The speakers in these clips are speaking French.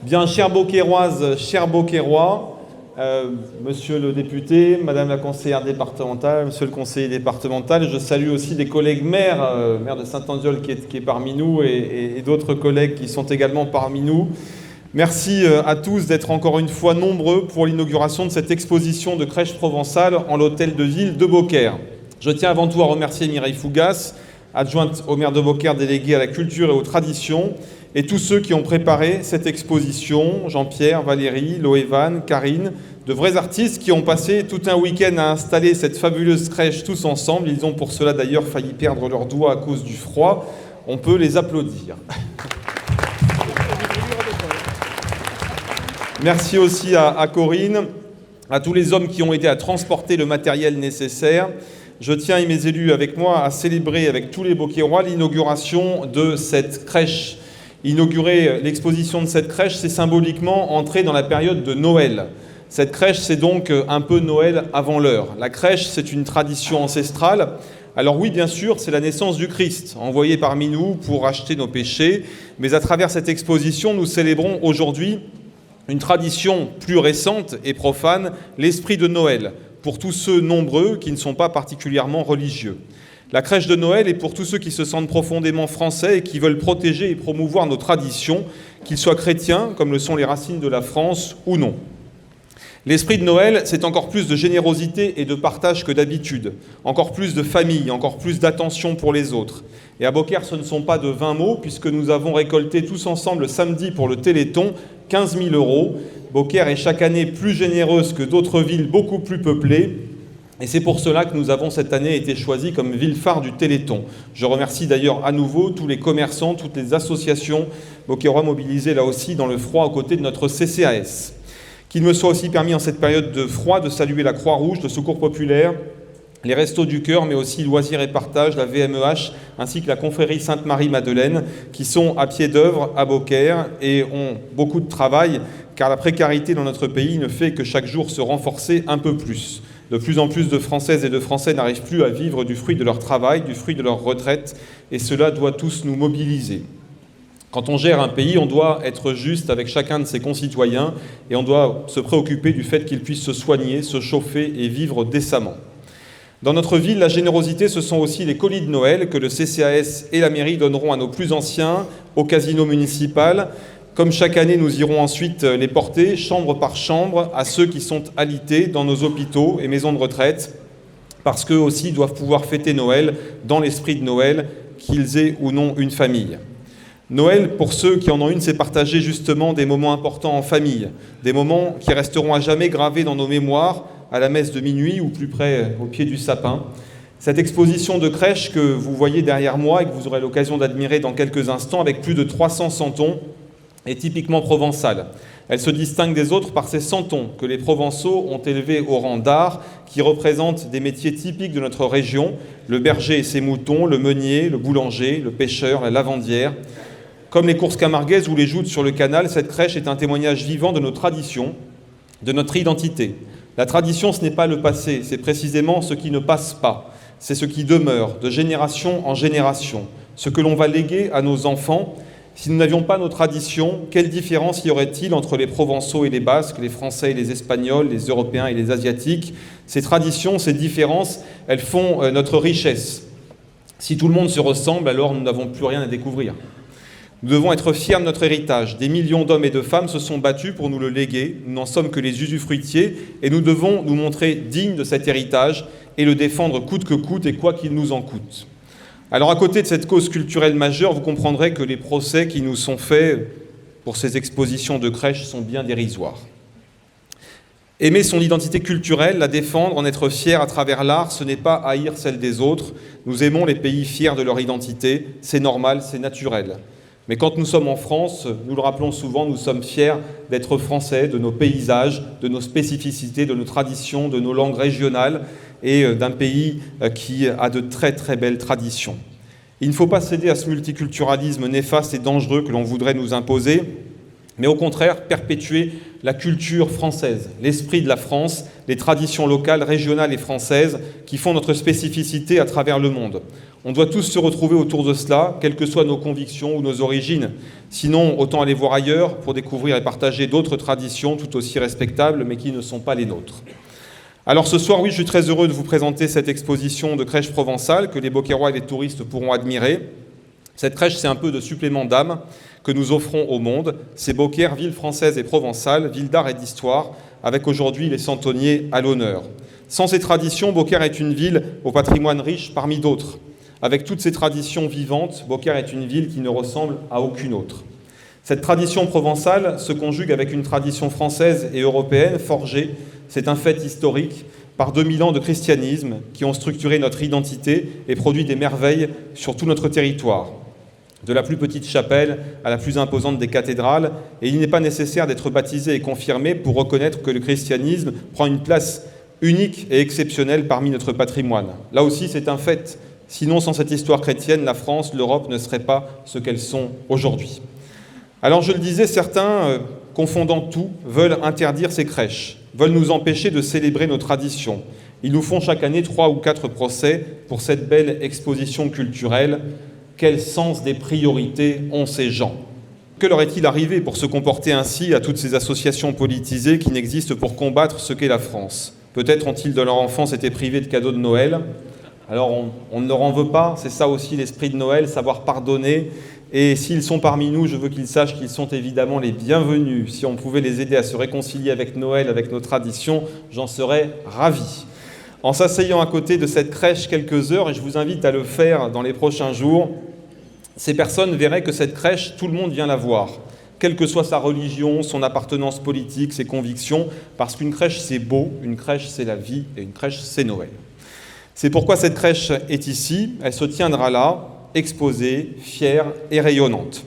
Bien, chères Beaucairoises, chers Beaucairois, monsieur le député, madame la conseillère départementale, monsieur le conseiller départemental, je salue aussi des collègues maires, maire de Saint-Andiol qui est parmi nous et d'autres collègues qui sont également parmi nous. Merci à tous d'être encore une fois nombreux pour l'inauguration de cette exposition de crèche provençale en l'hôtel de ville de Beaucaire. Je tiens avant tout à remercier Mireille Fougas, adjointe au maire de Beaucaire déléguée à la culture et aux traditions, et tous ceux qui ont préparé cette exposition, Jean-Pierre, Valérie, Loévan, Karine, de vrais artistes qui ont passé tout un week-end à installer cette fabuleuse crèche tous ensemble. Ils ont pour cela d'ailleurs failli perdre leurs doigts à cause du froid. On peut les applaudir. Merci aussi à Corinne, à tous les hommes qui ont aidé à transporter le matériel nécessaire. Je tiens, et mes élus avec moi, à célébrer avec tous les Beaucairois l'inauguration de cette crèche. Inaugurer l'exposition de cette crèche, c'est symboliquement entrer dans la période de Noël. Cette crèche, c'est donc un peu Noël avant l'heure. La crèche, c'est une tradition ancestrale. Alors oui, bien sûr, c'est la naissance du Christ, envoyé parmi nous pour racheter nos péchés. Mais à travers cette exposition, nous célébrons aujourd'hui une tradition plus récente et profane, l'esprit de Noël, pour tous ceux nombreux qui ne sont pas particulièrement religieux. La crèche de Noël est pour tous ceux qui se sentent profondément français et qui veulent protéger et promouvoir nos traditions, qu'ils soient chrétiens, comme le sont les racines de la France, ou non. L'esprit de Noël, c'est encore plus de générosité et de partage que d'habitude, encore plus de famille, encore plus d'attention pour les autres. Et à Beaucaire, ce ne sont pas de 20 mots, puisque nous avons récolté tous ensemble samedi pour le Téléthon 15 000 €. Beaucaire est chaque année plus généreuse que d'autres villes beaucoup plus peuplées. Et c'est pour cela que nous avons cette année été choisis comme ville phare du Téléthon. Je remercie d'ailleurs à nouveau tous les commerçants, toutes les associations beaucairois mobilisées là aussi dans le froid aux côtés de notre CCAS. Qu'il me soit aussi permis en cette période de froid de saluer la Croix-Rouge, le Secours populaire, les Restos du Cœur, mais aussi Loisirs et Partage, la VMEH, ainsi que la Confrérie Sainte-Marie-Madeleine, qui sont à pied d'œuvre à Beaucaire et ont beaucoup de travail, car la précarité dans notre pays ne fait que chaque jour se renforcer un peu plus. De plus en plus de Françaises et de Français n'arrivent plus à vivre du fruit de leur travail, du fruit de leur retraite, et cela doit tous nous mobiliser. Quand on gère un pays, on doit être juste avec chacun de ses concitoyens et on doit se préoccuper du fait qu'ils puissent se soigner, se chauffer et vivre décemment. Dans notre ville, la générosité, ce sont aussi les colis de Noël que le CCAS et la mairie donneront à nos plus anciens au casino municipal. Comme chaque année, nous irons ensuite les porter, chambre par chambre, à ceux qui sont alités dans nos hôpitaux et maisons de retraite, parce qu'eux aussi doivent pouvoir fêter Noël dans l'esprit de Noël, qu'ils aient ou non une famille. Noël, pour ceux qui en ont une, c'est partager justement des moments importants en famille, des moments qui resteront à jamais gravés dans nos mémoires, à la messe de minuit ou plus près au pied du sapin. Cette exposition de crèche que vous voyez derrière moi et que vous aurez l'occasion d'admirer dans quelques instants, avec plus de 300 santons, est typiquement provençale. Elle se distingue des autres par ces santons que les Provençaux ont élevés au rang d'art, qui représentent des métiers typiques de notre région, le berger et ses moutons, le meunier, le boulanger, le pêcheur, la lavandière. Comme les courses camarguaises ou les joutes sur le canal, cette crèche est un témoignage vivant de nos traditions, de notre identité. La tradition, ce n'est pas le passé, c'est précisément ce qui ne passe pas. C'est ce qui demeure de génération en génération, ce que l'on va léguer à nos enfants. Si nous n'avions pas nos traditions, quelle différence y aurait-il entre les Provençaux et les Basques, les Français et les Espagnols, les Européens et les Asiatiques? Ces traditions, ces différences, elles font notre richesse. Si tout le monde se ressemble, alors nous n'avons plus rien à découvrir. Nous devons être fiers de notre héritage. Des millions d'hommes et de femmes se sont battus pour nous le léguer. Nous n'en sommes que les usufruitiers et nous devons nous montrer dignes de cet héritage et le défendre coûte que coûte et quoi qu'il nous en coûte. Alors à côté de cette cause culturelle majeure, vous comprendrez que les procès qui nous sont faits pour ces expositions de crèche sont bien dérisoires. Aimer son identité culturelle, la défendre, en être fier à travers l'art, ce n'est pas haïr celle des autres. Nous aimons les pays fiers de leur identité, c'est normal, c'est naturel. Mais quand nous sommes en France, nous le rappelons souvent, nous sommes fiers d'être français, de nos paysages, de nos spécificités, de nos traditions, de nos langues régionales et d'un pays qui a de très très belles traditions. Il ne faut pas céder à ce multiculturalisme néfaste et dangereux que l'on voudrait nous imposer. mais au contraire perpétuer la culture française, l'esprit de la France, les traditions locales, régionales et françaises qui font notre spécificité à travers le monde. On doit tous se retrouver autour de cela, quelles que soient nos convictions ou nos origines. Sinon, autant aller voir ailleurs pour découvrir et partager d'autres traditions tout aussi respectables, mais qui ne sont pas les nôtres. Alors ce soir, oui, je suis très heureux de vous présenter cette exposition de crèche provençale que les Beaucairois et les touristes pourront admirer. Cette crèche, c'est un peu de supplément d'âme que nous offrons au monde. C'est Beaucaire, ville française et provençale, ville d'art et d'histoire, avec aujourd'hui les centeniers à l'honneur. Sans ces traditions, Beaucaire est une ville au patrimoine riche parmi d'autres. Avec toutes ces traditions vivantes, Beaucaire est une ville qui ne ressemble à aucune autre. Cette tradition provençale se conjugue avec une tradition française et européenne forgée, c'est un fait historique, par 2000 ans de christianisme qui ont structuré notre identité et produit des merveilles sur tout notre territoire. De la plus petite chapelle à la plus imposante des cathédrales, et il n'est pas nécessaire d'être baptisé et confirmé pour reconnaître que le christianisme prend une place unique et exceptionnelle parmi notre patrimoine. Là aussi, c'est un fait. Sinon, sans cette histoire chrétienne, la France, l'Europe ne seraient pas ce qu'elles sont aujourd'hui. Alors, je le disais, certains, confondant tout, veulent interdire ces crèches, veulent nous empêcher de célébrer nos traditions. Ils nous font chaque année 3 ou 4 procès pour cette belle exposition culturelle. Quel sens des priorités ont ces gens? Que leur est-il arrivé pour se comporter ainsi à toutes ces associations politisées qui n'existent pour combattre ce qu'est la France? Peut-être ont-ils de leur enfance été privés de cadeaux de Noël. Alors on ne leur en veut pas, c'est ça aussi l'esprit de Noël, savoir pardonner. Et s'ils sont parmi nous, je veux qu'ils sachent qu'ils sont évidemment les bienvenus. Si on pouvait les aider à se réconcilier avec Noël, avec nos traditions, j'en serais ravi. En s'asseyant à côté de cette crèche quelques heures, et je vous invite à le faire dans les prochains jours, ces personnes verraient que cette crèche, tout le monde vient la voir, quelle que soit sa religion, son appartenance politique, ses convictions, parce qu'une crèche c'est beau, une crèche c'est la vie, et une crèche c'est Noël. C'est pourquoi cette crèche est ici, elle se tiendra là, exposée, fière et rayonnante.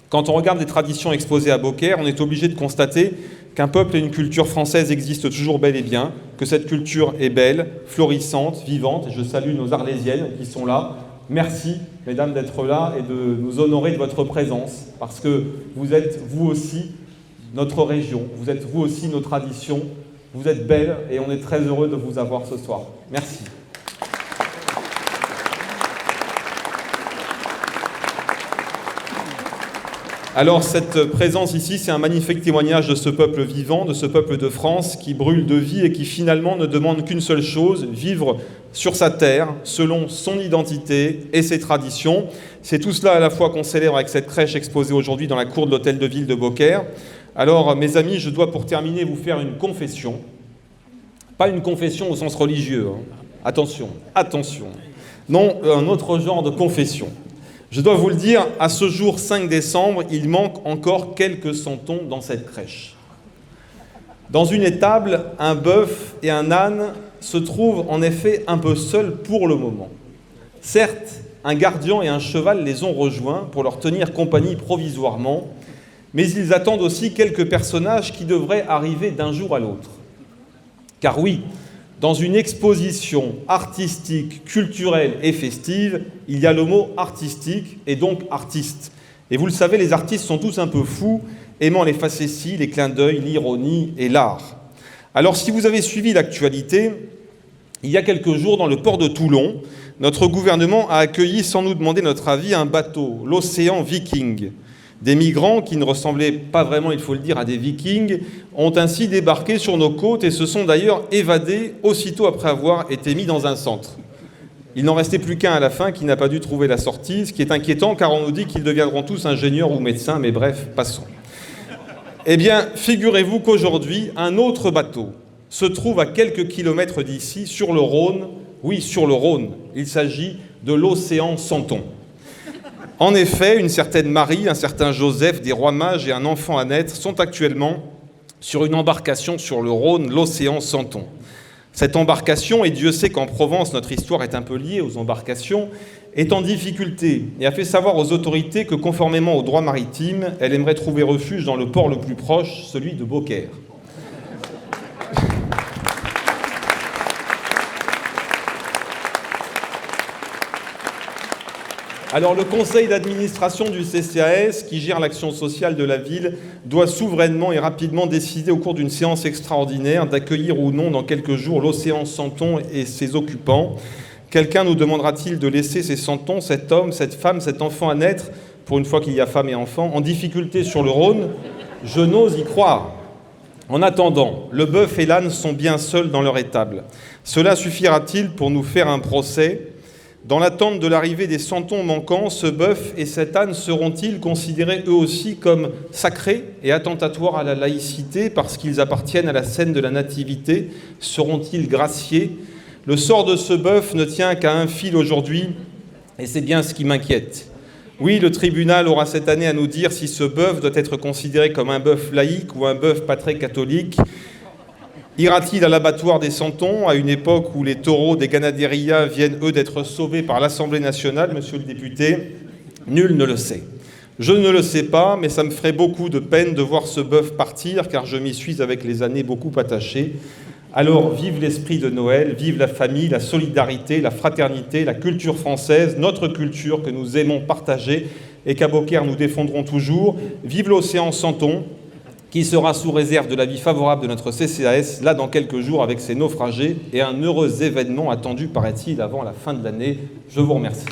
Quand on regarde les traditions exposées à Beaucaire, on est obligé de constater qu'un peuple et une culture française existent toujours bel et bien, que cette culture est belle, florissante, vivante. Je salue nos Arlésiennes qui sont là. Merci, mesdames, d'être là et de nous honorer de votre présence, parce que vous êtes, vous aussi, notre région, vous êtes, vous aussi, nos traditions, vous êtes belles et on est très heureux de vous avoir ce soir. Merci. Alors, cette présence ici, c'est un magnifique témoignage de ce peuple vivant, de ce peuple de France qui brûle de vie et qui finalement ne demande qu'une seule chose, vivre sur sa terre, selon son identité et ses traditions. C'est tout cela à la fois qu'on célèbre avec cette crèche exposée aujourd'hui dans la cour de l'hôtel de ville de Beaucaire. Alors, mes amis, je dois pour terminer vous faire une confession. Pas une confession au sens religieux, hein. Attention, attention. Non, un autre genre de confession. Je dois vous le dire, à ce jour 5 décembre, il manque encore quelques santons dans cette crèche. Dans une étable, un bœuf et un âne se trouvent en effet un peu seuls pour le moment. Certes, un gardien et un cheval les ont rejoints pour leur tenir compagnie provisoirement, mais ils attendent aussi quelques personnages qui devraient arriver d'un jour à l'autre. Car oui, dans une exposition artistique, culturelle et festive, il y a le mot artistique et donc artiste. Et vous le savez, les artistes sont tous un peu fous, aimant les facéties, les clins d'œil, l'ironie et l'art. Alors si vous avez suivi l'actualité, il y a quelques jours, dans le port de Toulon, notre gouvernement a accueilli, sans nous demander notre avis, un bateau, l'Océan Viking. Des migrants qui ne ressemblaient pas vraiment, il faut le dire, à des vikings, ont ainsi débarqué sur nos côtes et se sont d'ailleurs évadés aussitôt après avoir été mis dans un centre. Il n'en restait plus qu'un à la fin qui n'a pas dû trouver la sortie, ce qui est inquiétant car on nous dit qu'ils deviendront tous ingénieurs ou médecins, mais bref, passons. Eh bien, figurez-vous qu'aujourd'hui, un autre bateau se trouve à quelques kilomètres d'ici, sur le Rhône. Oui, sur le Rhône. Il s'agit de l'Océan Santon. En effet, une certaine Marie, un certain Joseph, des rois mages et un enfant à naître sont actuellement sur une embarcation sur le Rhône, l'Océan Santon. Cette embarcation, et Dieu sait qu'en Provence, notre histoire est un peu liée aux embarcations, est en difficulté et a fait savoir aux autorités que, conformément au droit maritime, elle aimerait trouver refuge dans le port le plus proche, celui de Beaucaire. Alors, le conseil d'administration du CCAS, qui gère l'action sociale de la ville, doit souverainement et rapidement décider au cours d'une séance extraordinaire d'accueillir ou non dans quelques jours l'océan Santon et ses occupants. Quelqu'un nous demandera-t-il de laisser ces Santons, cet homme, cette femme, cet enfant à naître, pour une fois qu'il y a femme et enfant, en difficulté sur le Rhône? Je n'ose y croire. En attendant, le bœuf et l'âne sont bien seuls dans leur étable. Cela suffira-t-il pour nous faire un procès? Dans l'attente de l'arrivée des Santons manquants, ce bœuf et cet âne seront-ils considérés eux aussi comme sacrés et attentatoires à la laïcité parce qu'ils appartiennent à la scène de la nativité? Seront-ils graciés? Le sort de ce bœuf ne tient qu'à un fil aujourd'hui, et c'est bien ce qui m'inquiète. Oui, le tribunal aura cette année à nous dire si ce bœuf doit être considéré comme un bœuf laïque ou un bœuf pas très catholique. Ira-t-il à l'abattoir des Santons, à une époque où les taureaux des Ganaderia viennent, eux, d'être sauvés par l'Assemblée nationale, monsieur le député? Nul ne le sait. Je ne le sais pas, mais ça me ferait beaucoup de peine de voir ce bœuf partir, car je m'y suis avec les années beaucoup attaché. Alors, vive l'esprit de Noël, vive la famille, la solidarité, la fraternité, la culture française, notre culture que nous aimons partager et qu'à Beaucaire nous défendrons toujours. Vive l'océan Santon, qui sera sous réserve de l'avis favorable de notre CCAS, là dans quelques jours avec ses naufragés, et un heureux événement attendu, paraît-il, avant la fin de l'année. Je vous remercie.